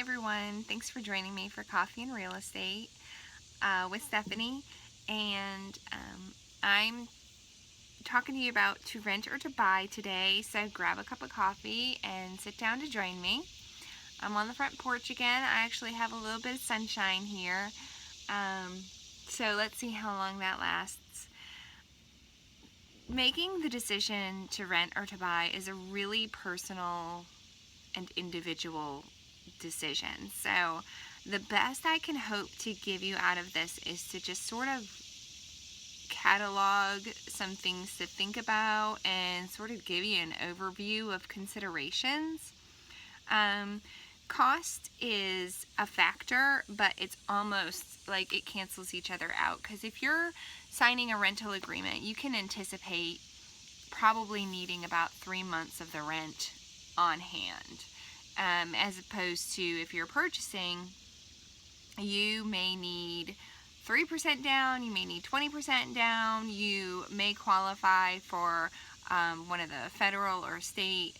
everyone. Thanks for joining me for Coffee and Real Estate with Stephanie. And I'm talking to you about to rent or to buy today. So grab a cup of coffee and sit down to join me. I'm on the front porch again. I actually have a little bit of sunshine here. So let's see how long that lasts. Making the decision to rent or to buy is a really personal and individual decision. So the best I can hope to give you out of this is to just sort of catalog some things to think about and sort of give you an overview of considerations. Cost is a factor, but it's almost like it cancels each other out, because if you're signing a rental agreement, you can anticipate probably needing about 3 months of the rent on hand. As opposed to if you're purchasing, you may need 3% down, you may need 20% down, you may qualify for one of the federal or state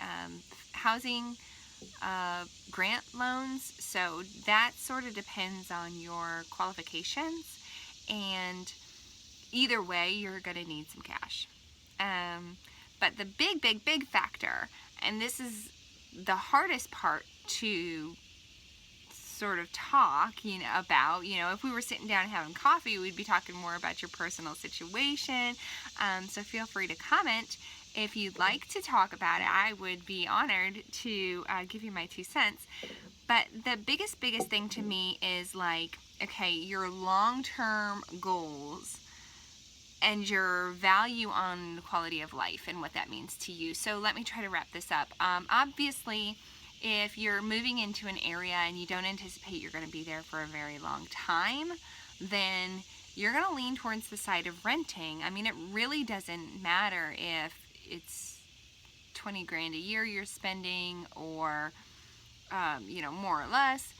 housing grant loans. So that sort of depends on your qualifications, and either way you're going to need some cash. But the big factor, and this is the hardest part to sort of talk about, if we were sitting down and having coffee, we'd be talking more about your personal situation. So feel free to comment if you'd like to talk about it. I would be honored to give you my 2 cents. But the biggest thing to me is okay, your long-term goals and your value on the quality of life and what that means to you. So let me try to wrap this up. Obviously, if you're moving into an area and you don't anticipate you're going to be there for a very long time, then you're going to lean towards the side of renting. I mean, it really doesn't matter if it's 20 grand a year you're spending or, more or less.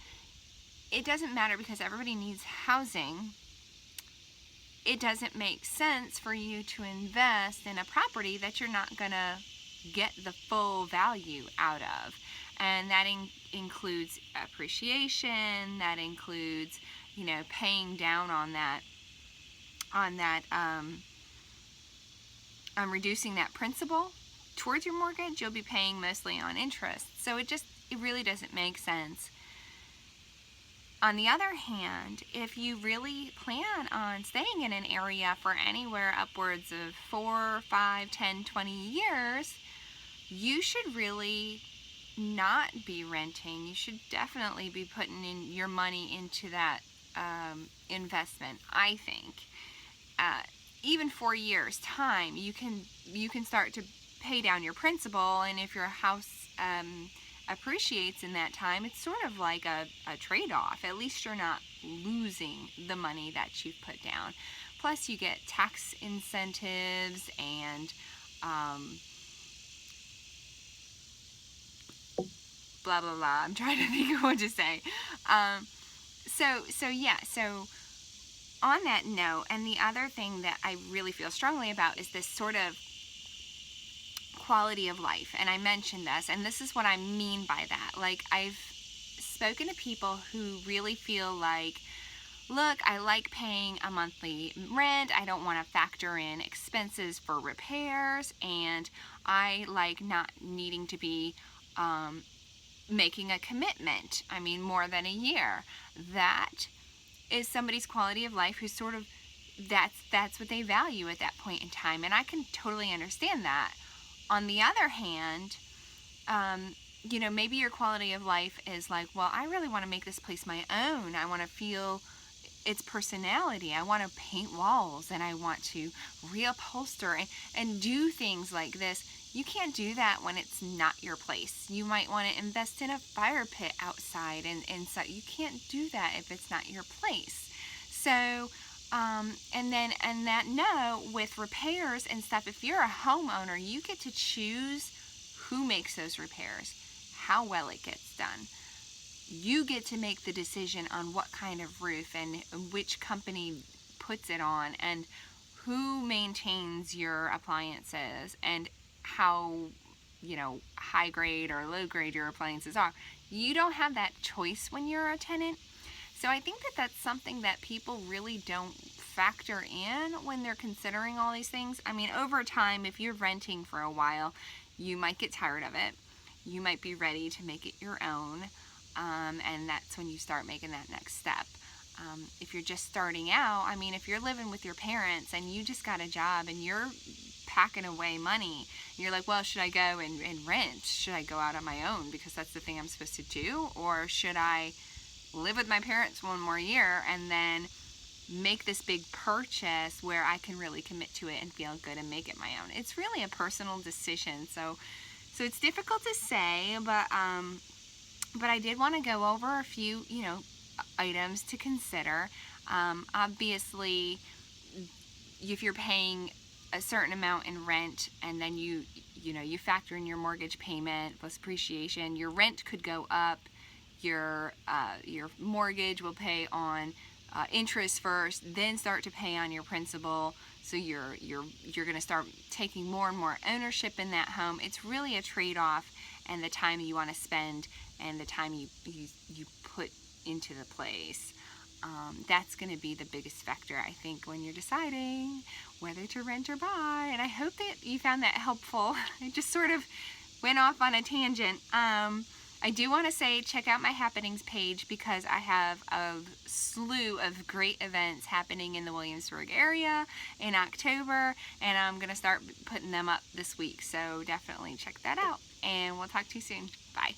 It doesn't matter, because everybody needs housing. It doesn't make sense for you to invest in a property that you're not going to get the full value out of. And that includes appreciation, that includes, paying down on that, reducing that principal towards your mortgage. You'll be paying mostly on interest. So it really doesn't make sense. On the other hand, if you really plan on staying in an area for anywhere upwards of 4, 5, 10, 20 years, you should really not be renting. You should definitely be putting in your money into that investment, I think. Even 4 years time, you can start to pay down your principal, and if your house appreciates in that time, it's sort of like a trade-off. At least you're not losing the money that you've put down. Plus you get tax incentives and blah blah blah. I'm trying to think of what to say. So on that note, and the other thing that I really feel strongly about is this sort of quality of life. And I mentioned this, and this is what I mean by that. I've spoken to people who really feel like, look, I like paying a monthly rent. I don't want to factor in expenses for repairs, and I like not needing to be making a commitment. I mean, more than a year. That is somebody's quality of life who's sort of, that's what they value at that point in time, and I can totally understand that. On the other hand, maybe your quality of life is like, well, I really want to make this place my own. I want to feel its personality. I want to paint walls, and I want to reupholster and do things like this. You can't do that when it's not your place. You might want to invest in a fire pit outside, and so you can't do that if it's not your place. So with repairs and stuff, if you're a homeowner, you get to choose who makes those repairs, how well it gets done. You get to make the decision on what kind of roof and which company puts it on, and who maintains your appliances, and how high grade or low grade your appliances are. You don't have that choice when you're a tenant. So I think that that's something that people really don't factor in when they're considering all these things. I mean, over time, if you're renting for a while, you might get tired of it. You might be ready to make it your own, and that's when you start making that next step. If you're just starting out, I mean, if you're living with your parents and you just got a job and you're packing away money, you're like, well, should I go and rent? Should I go out on my own because that's the thing I'm supposed to do? Or should I live with my parents one more year and then make this big purchase where I can really commit to it and feel good and make it my own? It's really a personal decision. So it's difficult to say, but I did want to go over a few, items to consider. Obviously, if you're paying a certain amount in rent and then you factor in your mortgage payment plus appreciation, your rent could go up. Your mortgage will pay on interest first, then start to pay on your principal. So you're going to start taking more and more ownership in that home. It's really a trade-off, and the time you want to spend and the time you put into the place. That's going to be the biggest factor, I think, when you're deciding whether to rent or buy. And I hope that you found that helpful. I just sort of went off on a tangent. I do want to say, check out my happenings page because I have a slew of great events happening in the Williamsburg area in October, and I'm going to start putting them up this week. So definitely check that out, and we'll talk to you soon. Bye.